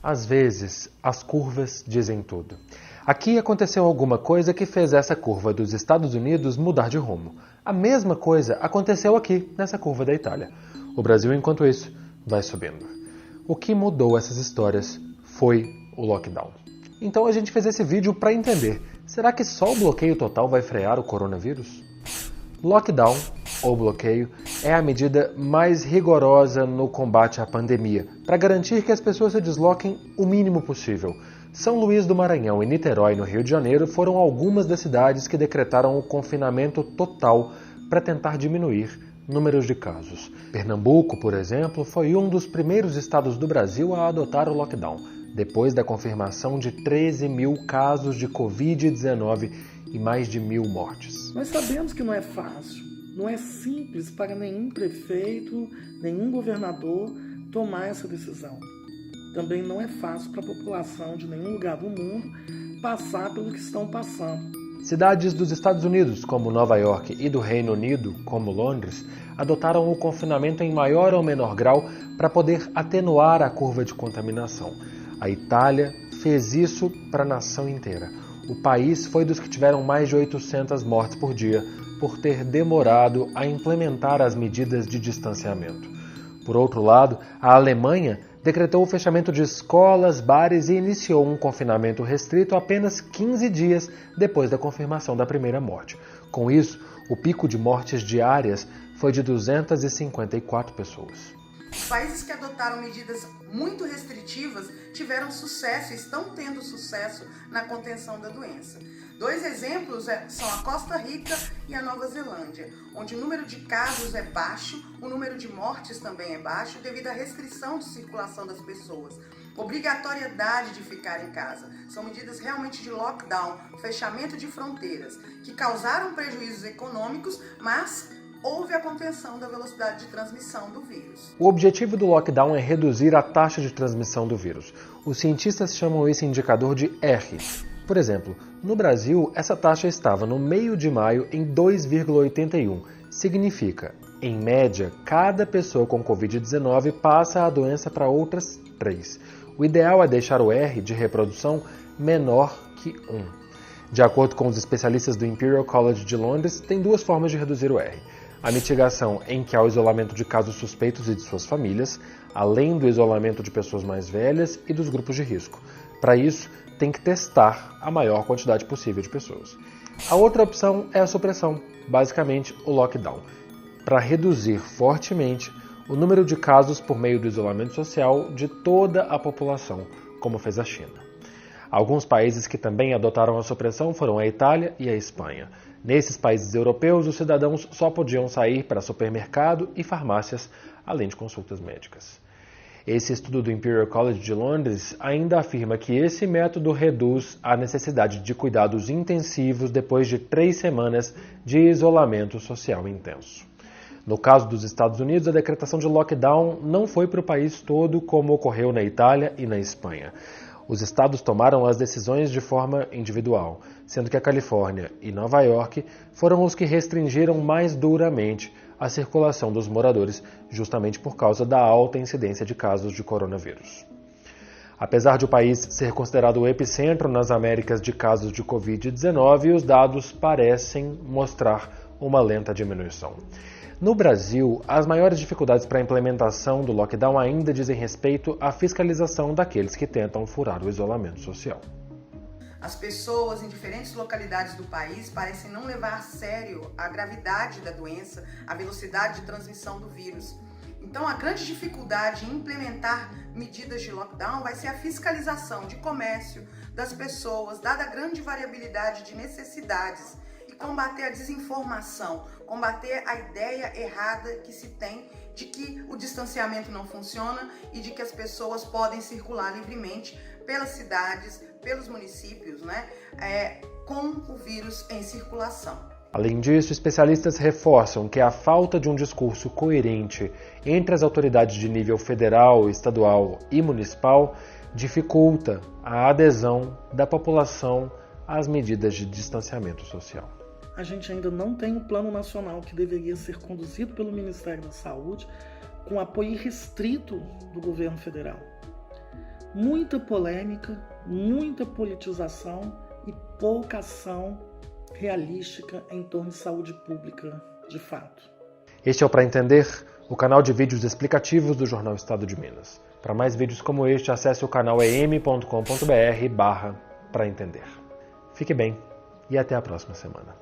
Às vezes, as curvas dizem tudo. Aqui aconteceu alguma coisa que fez essa curva dos Estados Unidos mudar de rumo. A mesma coisa aconteceu aqui, nessa curva da Itália. O Brasil, enquanto isso, vai subindo. O que mudou essas histórias foi o lockdown. Então a gente fez esse vídeo para entender, será que só o bloqueio total vai frear o coronavírus? Lockdown, ou bloqueio, é a medida mais rigorosa no combate à pandemia, para garantir que as pessoas se desloquem o mínimo possível. São Luís do Maranhão e Niterói, no Rio de Janeiro, foram algumas das cidades que decretaram o confinamento total para tentar diminuir números de casos. Pernambuco, por exemplo, foi um dos primeiros estados do Brasil a adotar o lockdown, depois da confirmação de 13 mil casos de Covid-19 e mais de 1.000 mortes. Nós sabemos que não é fácil, não é simples para nenhum prefeito, nenhum governador tomar essa decisão. Também não é fácil para a população de nenhum lugar do mundo passar pelo que estão passando. Cidades dos Estados Unidos, como Nova York, e do Reino Unido, como Londres, adotaram o confinamento em maior ou menor grau para poder atenuar a curva de contaminação. A Itália fez isso para a nação inteira. O país foi dos que tiveram mais de 800 mortes por dia por ter demorado a implementar as medidas de distanciamento. Por outro lado, a Alemanha decretou o fechamento de escolas, bares e iniciou um confinamento restrito apenas 15 dias depois da confirmação da primeira morte. Com isso, o pico de mortes diárias foi de 254 pessoas. Os países que adotaram medidas muito restritivas tiveram sucesso e estão tendo sucesso na contenção da doença. Dois exemplos são a Costa Rica e a Nova Zelândia, onde o número de casos é baixo, o número de mortes também é baixo devido à restrição de circulação das pessoas. Obrigatoriedade de ficar em casa. São medidas realmente de lockdown, fechamento de fronteiras, que causaram prejuízos econômicos, mas houve a contenção da velocidade de transmissão do vírus. O objetivo do lockdown é reduzir a taxa de transmissão do vírus. Os cientistas chamam esse indicador de R. Por exemplo, no Brasil, essa taxa estava no meio de maio em 2,81. Significa, em média, cada pessoa com Covid-19 passa a doença para outras 3. O ideal é deixar o R de reprodução menor que 1. De acordo com os especialistas do Imperial College de Londres, tem duas formas de reduzir o R. A mitigação, em que há o isolamento de casos suspeitos e de suas famílias, além do isolamento de pessoas mais velhas e dos grupos de risco. Para isso, tem que testar a maior quantidade possível de pessoas. A outra opção é a supressão, basicamente o lockdown, para reduzir fortemente o número de casos por meio do isolamento social de toda a população, como fez a China. Alguns países que também adotaram a supressão foram a Itália e a Espanha. Nesses países europeus, os cidadãos só podiam sair para supermercado e farmácias, além de consultas médicas. Esse estudo do Imperial College de Londres ainda afirma que esse método reduz a necessidade de cuidados intensivos depois de 3 semanas de isolamento social intenso. No caso dos Estados Unidos, a decretação de lockdown não foi para o país todo como ocorreu na Itália e na Espanha. Os estados tomaram as decisões de forma individual, sendo que a Califórnia e Nova York foram os que restringiram mais duramente a circulação dos moradores, justamente por causa da alta incidência de casos de coronavírus. Apesar de o país ser considerado o epicentro nas Américas de casos de Covid-19, os dados parecem mostrar uma lenta diminuição. No Brasil, as maiores dificuldades para a implementação do lockdown ainda dizem respeito à fiscalização daqueles que tentam furar o isolamento social. As pessoas em diferentes localidades do país parecem não levar a sério a gravidade da doença, a velocidade de transmissão do vírus. Então, a grande dificuldade em implementar medidas de lockdown vai ser a fiscalização de comércio das pessoas, dada a grande variabilidade de necessidades, e combater a desinformação, combater a ideia errada que se tem de que o distanciamento não funciona e de que as pessoas podem circular livremente pelas cidades, pelos municípios, com o vírus em circulação. Além disso, especialistas reforçam que a falta de um discurso coerente entre as autoridades de nível federal, estadual e municipal dificulta a adesão da população às medidas de distanciamento social. A gente ainda não tem um plano nacional que deveria ser conduzido pelo Ministério da Saúde com apoio irrestrito do governo federal. muita polêmica, muita politização e pouca ação realística em torno de saúde pública de fato. Este é o Pra Entender, o canal de vídeos explicativos do Jornal Estado de Minas. Para mais vídeos como este, acesse o canal em.com.br/praentender. Fique bem e até a próxima semana.